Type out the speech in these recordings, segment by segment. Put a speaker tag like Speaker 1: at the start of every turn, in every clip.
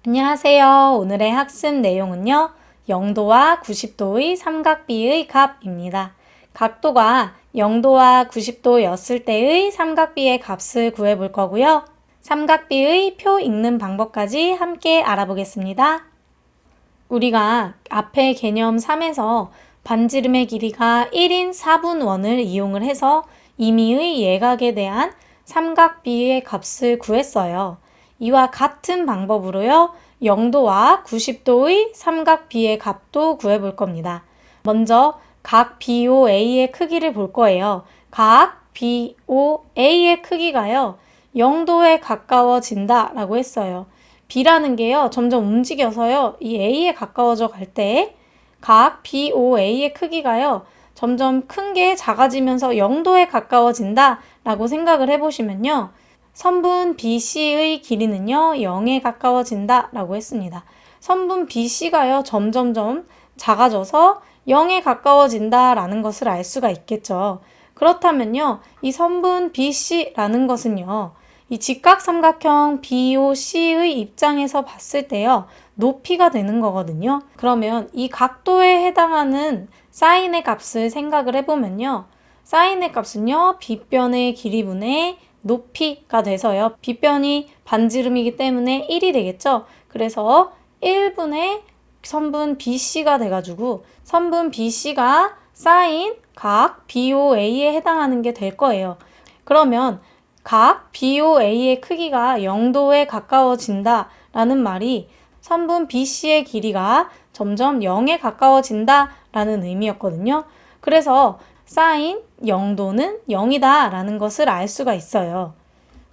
Speaker 1: 안녕하세요. 오늘의 학습 내용은요. 0도와 90도의 삼각비의 값입니다. 각도가 0도와 90도였을 때의 삼각비의 값을 구해볼 거고요. 삼각비의 표 읽는 방법까지 함께 알아보겠습니다. 우리가 앞에 개념 3에서 반지름의 길이가 1인 4분원을 이용을 해서 임의의 예각에 대한 삼각비의 값을 구했어요. 이와 같은 방법으로요. 0도와 90도의 삼각비의 값도 구해볼 겁니다. 먼저 각 BOA의 크기를 볼 거예요. 각 BOA의 크기가요. 0도에 가까워진다 라고 했어요. B라는 게요. 점점 움직여서요. 이 A에 가까워져 갈 때 각 BOA의 크기가요. 점점 큰 게 작아지면서 0도에 가까워진다 라고 생각을 해보시면요. 선분 BC의 길이는요. 0에 가까워진다 라고 했습니다. 선분 BC가요. 점점점 작아져서 0에 가까워진다 라는 것을 알 수가 있겠죠. 그렇다면요. 이 선분 BC라는 것은요. 이 직각삼각형 BOC의 입장에서 봤을 때요. 높이가 되는 거거든요. 그러면 이 각도에 해당하는 사인의 값을 생각을 해보면요. 사인의 값은요. 빗변의 길이분의 높이가 돼서요. 빗변이 반지름이기 때문에 1이 되겠죠. 그래서 1분의 선분 BC가 돼가지고 선분 BC가 사인 각 BOA에 해당하는 게 될 거예요. 그러면 각 BOA의 크기가 0도에 가까워진다 라는 말이 선분 BC의 길이가 점점 0에 가까워진다 라는 의미였거든요. 그래서 사인 0도는 0이다 라는 것을 알 수가 있어요.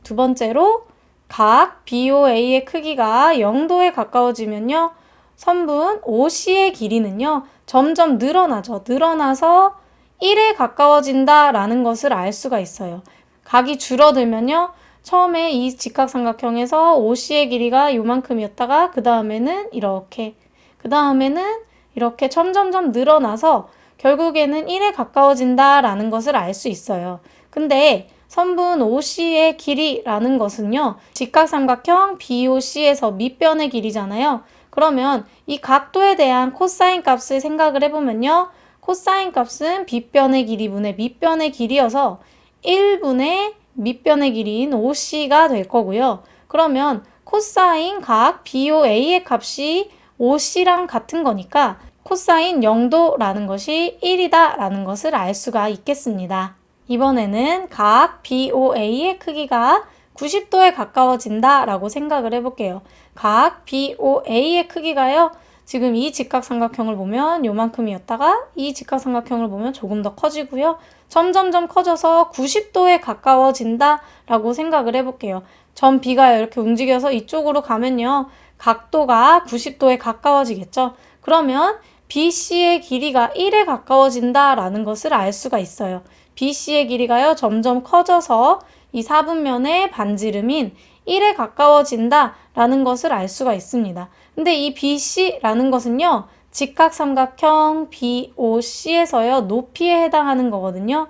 Speaker 1: 두 번째로 각 BOA의 크기가 0도에 가까워지면요. 선분 OC의 길이는요. 점점 늘어나죠. 늘어나서 1에 가까워진다 라는 것을 알 수가 있어요. 각이 줄어들면요. 처음에 이 직각삼각형에서 OC의 길이가 요만큼이었다가 그 다음에는 이렇게 그 다음에는 이렇게 점점점 늘어나서 결국에는 1에 가까워진다 라는 것을 알 수 있어요. 근데 선분 OC의 길이라는 것은요. 직각삼각형 BOC에서 밑변의 길이잖아요. 그러면 이 각도에 대한 코사인 값을 생각을 해보면요. 코사인 값은 빗변의 길이분의 밑변의 길이여서 1분의 밑변의 길이인 OC가 될 거고요. 그러면 코사인 각 BOA의 값이 OC랑 같은 거니까 코사인 0도라는 것이 1이다 라는 것을 알 수가 있겠습니다. 이번에는 각 BOA의 크기가 90도에 가까워진다 라고 생각을 해볼게요. 각 BOA의 크기가요. 지금 이 직각삼각형을 보면 요만큼이었다가 이 직각삼각형을 보면 조금 더 커지고요. 점점점 커져서 90도에 가까워진다 라고 생각을 해볼게요. 점 B가 이렇게 움직여서 이쪽으로 가면요. 각도가 90도에 가까워지겠죠. 그러면 BC의 길이가 1에 가까워진다 라는 것을 알 수가 있어요. BC의 길이가요. 점점 커져서 이 사분면의 반지름인 1에 가까워진다 라는 것을 알 수가 있습니다. 근데 이 BC라는 것은요. 직각삼각형 BOC에서요. 높이에 해당하는 거거든요.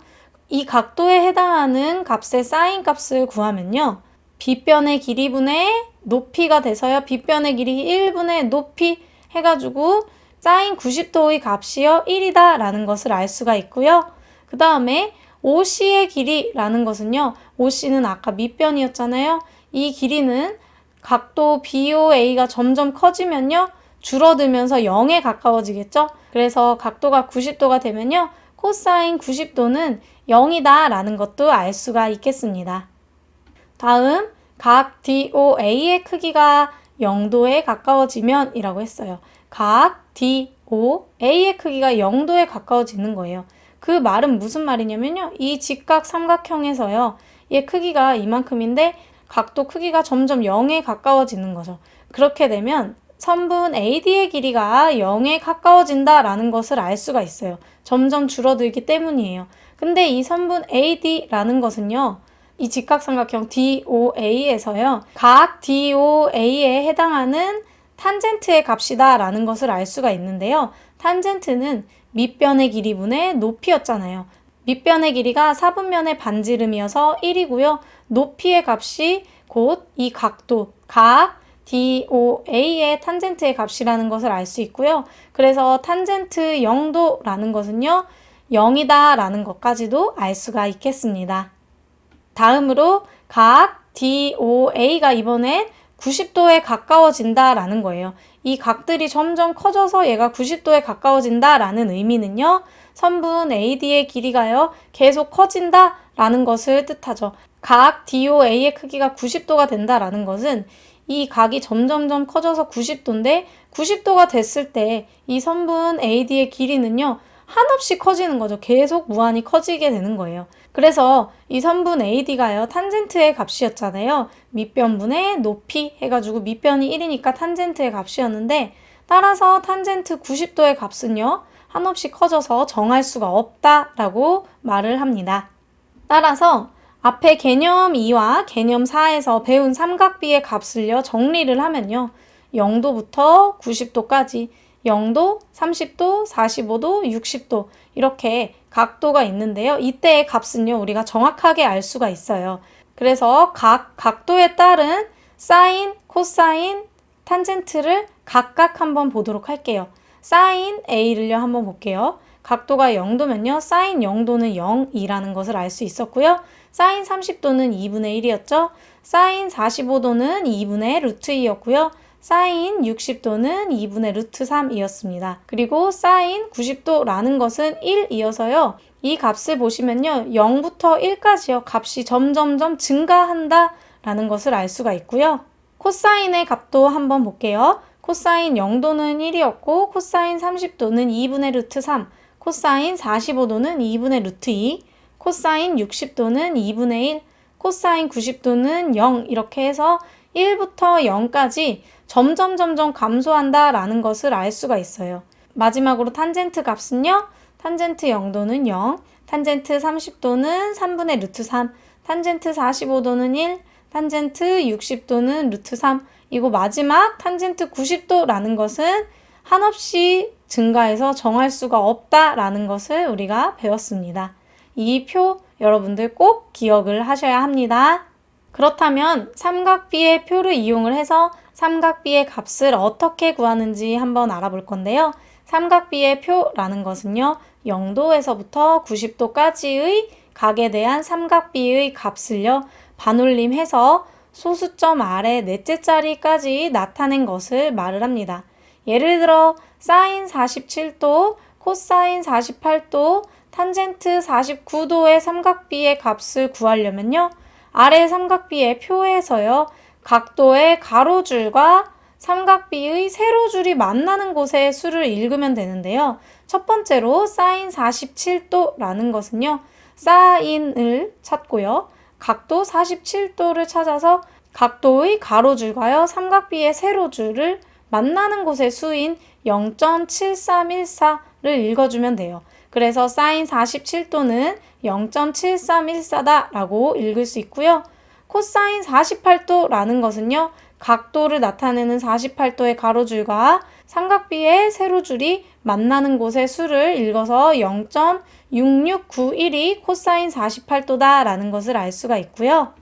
Speaker 1: 이 각도에 해당하는 값의 사인 값을 구하면요. 빗변의 길이분의 높이가 돼서요. 빗변의 길이 1분의 높이 해가지고 사인 90도의 값이요. 1이다 라는 것을 알 수가 있고요. 그 다음에 OC의 길이라는 것은요. OC는 아까 밑변이었잖아요. 이 길이는 각도 BOA가 점점 커지면요. 줄어들면서 0에 가까워지겠죠. 그래서 각도가 90도가 되면요. 코사인 90도는 0이다 라는 것도 알 수가 있겠습니다. 다음 각 DOA의 크기가 0도에 가까워지면 이라고 했어요. 각 DOA의 크기가 0도에 가까워지는 거예요. 그 말은 무슨 말이냐면요. 이 직각삼각형에서요. 얘 크기가 이만큼인데 각도 크기가 점점 0에 가까워지는 거죠. 그렇게 되면 선분 AD의 길이가 0에 가까워진다 라는 것을 알 수가 있어요. 점점 줄어들기 때문이에요. 근데 이 선분 AD라는 것은요. 이 직각삼각형 DOA에서요. 각 DOA에 해당하는 탄젠트의 값이다 라는 것을 알 수가 있는데요. 탄젠트는 밑변의 길이분의 높이였잖아요. 밑변의 길이가 사분면의 반지름이어서 1이고요. 높이의 값이 곧 이 각도, 각 DOA의 탄젠트의 값이라는 것을 알 수 있고요. 그래서 탄젠트 0도라는 것은요, 0이다 라는 것까지도 알 수가 있겠습니다. 다음으로 각 DOA가 이번엔 90도에 가까워진다 라는 거예요. 이 각들이 점점 커져서 얘가 90도에 가까워진다 라는 의미는요, 선분 AD의 길이가요, 계속 커진다 라는 것을 뜻하죠. 각 DOA의 크기가 90도가 된다 라는 것은 이 각이 점점점 커져서 90도인데 90도가 됐을 때 이 선분 AD의 길이는요, 한없이 커지는 거죠. 계속 무한히 커지게 되는 거예요. 그래서 이 선분 AD가요, 탄젠트의 값이었잖아요. 밑변분의 높이 해가지고 밑변이 1이니까 탄젠트의 값이었는데, 따라서 탄젠트 90도의 값은요, 한없이 커져서 정할 수가 없다라고 말을 합니다. 따라서 앞에 개념 2와 개념 4에서 배운 삼각비의 값을요, 정리를 하면요, 0도부터 90도까지 0도, 30도, 45도, 60도 이렇게 각도가 있는데요. 이때의 값은요, 우리가 정확하게 알 수가 있어요. 그래서 각 각도에 따른 사인, 코사인, 탄젠트를 각각 한번 보도록 할게요. 사인 A를요, 한번 볼게요. 각도가 0도면요, 사인 0도는 0이라는 것을 알 수 있었고요. 사인 30도는 2분의 1이었죠. 사인 45도는 2분의 루트 2였고요. 사인 60도는 2분의 루트 3이었습니다. 그리고 사인 90도라는 것은 1이어서요. 이 값을 보시면요, 0부터 1까지요. 값이 점점점 증가한다 라는 것을 알 수가 있고요. 코사인의 값도 한번 볼게요. 코사인 0도는 1이었고, 코사인 30도는 2분의 루트 3, 코사인 45도는 2분의 루트 2, 코사인 60도는 2분의 1, 코사인 90도는 0 이렇게 해서 1부터 0까지 점점 감소한다 라는 것을 알 수가 있어요. 마지막으로 탄젠트 값은요, 탄젠트 0도는 0, 탄젠트 30도는 3분의 루트 3, 탄젠트 45도는 1, 탄젠트 60도는 루트 3, 이고 마지막 탄젠트 90도라는 것은 한없이 증가해서 정할 수가 없다라는 것을 우리가 배웠습니다. 이 표 여러분들 꼭 기억을 하셔야 합니다. 그렇다면 삼각비의 표를 이용을 해서 삼각비의 값을 어떻게 구하는지 한번 알아볼 건데요. 삼각비의 표라는 것은요, 0도에서부터 90도까지의 각에 대한 삼각비의 값을요, 반올림해서 소수점 아래 넷째 자리까지 나타낸 것을 말을 합니다. 예를 들어 사인 47도, 코사인 48도, 탄젠트 49도의 삼각비의 값을 구하려면요, 아래 삼각비의 표에서요, 각도의 가로줄과 삼각비의 세로줄이 만나는 곳의 수를 읽으면 되는데요. 첫 번째로 사인 47도라는 것은요, 사인을 찾고요, 각도 47도를 찾아서 각도의 가로줄과요, 삼각비의 세로줄을 만나는 곳의 수인 0.7314를 읽어주면 돼요. 그래서 사인 47도는 0.7314다 라고 읽을 수 있고요. 코사인 48도라는 것은요, 각도를 나타내는 48도의 가로줄과 삼각비의 세로줄이 만나는 곳의 수를 읽어서 0.6691이 코사인 48도다 라는 것을 알 수가 있고요.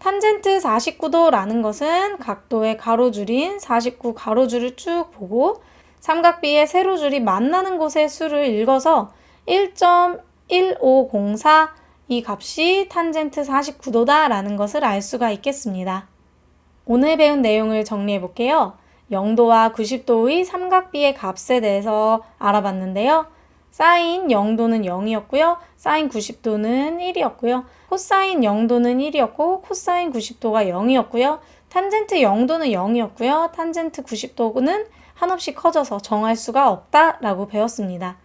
Speaker 1: 탄젠트 49도라는 것은 각도의 가로줄인 49 가로줄을 쭉 보고 삼각비의 세로줄이 만나는 곳의 수를 읽어서 1.1504 이 값이 탄젠트 49도다 라는 것을 알 수가 있겠습니다. 오늘 배운 내용을 정리해 볼게요. 0도와 90도의 삼각비의 값에 대해서 알아봤는데요. 사인 0도는 0이었고요. 사인 90도는 1이었고요. 코사인 0도는 1이었고 코사인 90도가 0이었고요. 탄젠트 0도는 0이었고요. 탄젠트 90도는 한없이 커져서 정할 수가 없다라고 배웠습니다.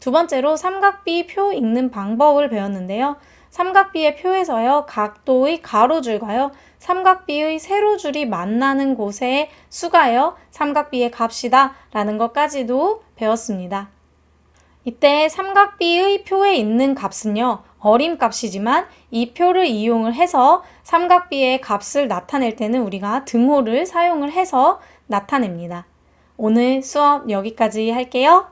Speaker 1: 두 번째로 삼각비 표 읽는 방법을 배웠는데요. 삼각비의 표에서요, 각도의 가로줄과요, 삼각비의 세로줄이 만나는 곳의 수가요, 삼각비의 값이다 라는 것까지도 배웠습니다. 이때 삼각비의 표에 있는 값은요, 어림값이지만 이 표를 이용을 해서 삼각비의 값을 나타낼 때는 우리가 등호를 사용을 해서 나타냅니다. 오늘 수업 여기까지 할게요.